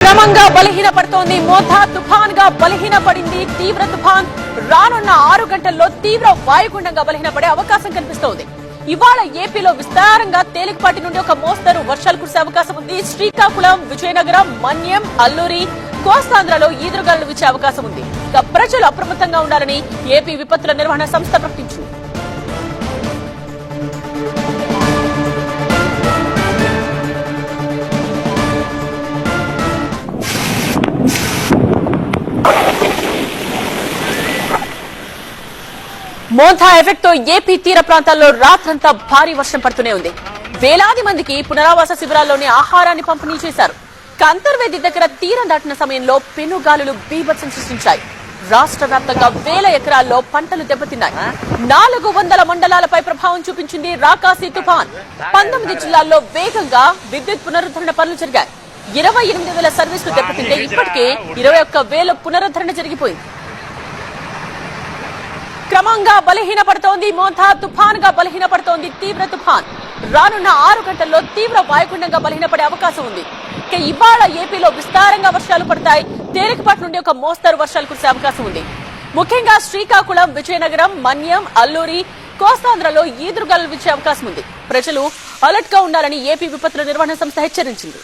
క్రమంగా బలహీనపడుతోంది. మోథా తుఫాన్ గా బలహీనపడింది. తీవ్ర తుఫాన్ రానున్న 6 గంటల్లో తీవ్ర వాయుగుండంగా బలహీనపడే అవకాశం కనిపిస్తోంది. ఇవాళ ఏపీలో విస్తారంగా తేలికపాటి నుండి ఒక మోస్తరు వర్షాలు కురిసే అవకాశం ఉంది. శ్రీకాకుళం, విజయనగరం, మన్యం, అల్లూరి, కోస్తాంధ్రలో ఈదురుగాలులు వీచే అవకాశం ఉంది. ఇక ప్రజలు అప్రమత్తంగా ఉండాలని ఏపీ విపత్తుల నిర్వహణ సంస్థ ప్రకటించింది. మోంథా ఎఫెక్ట్ తో ఏపీ తీర ప్రాంతాల్లో రాత్రంతా భారీ వర్షం పడుతూనే ఉంది. వేలాది మందికి పునరావాస శిబిరాల్లోని ఆహారాన్ని పంపిణీ చేశారు. కంతర్వేది దగ్గర తీరం దాటిన సమయంలో పెనుగాలులు బీభత్సం సృష్టించాయి. రాష్ట్ర వ్యాప్తంగా వేల ఎకరాల్లో పంటలు దెబ్బతిన్నాయి. 400 మండలాలపై ప్రభావం చూపించింది రాకాసి తుఫాన్. 19 జిల్లాల్లో వేగంగా విద్యుత్ పునరుద్ధరణ పనులు జరిగాయి. 28,000 సర్వీసులు దెబ్బతింటే ఇప్పటికే 21,000 పునరుద్ధరణ జరిగిపోయింది. క్రమంగా బలహీనపడుతోంది. మోంథా తుఫాన్ గా బలహీనపడుతోంది. తీవ్ర తుఫాన్ రానున్న 6 గంటల్లో తీవ్ర వాయుగుండంగా బలహీనపడే అవకాశం ఉంది. ఇక ఇవాళ ఏపీలో విస్తారంగా వర్షాలు పడతాయి. తేలికపాటి నుండి ఒక మోస్తరు వర్షాలు కురిసే అవకాశం ఉంది. ముఖ్యంగా శ్రీకాకుళం, విజయనగరం, మన్యం, అల్లూరి, కోస్తాంధ్రలో ఈదురుగాలులు వీచే అవకాశం ఉంది. ప్రజలు అలర్ట్ గా ఉండాలని ఏపీ విపత్తుల నిర్వహణ సంస్థ హెచ్చరించింది.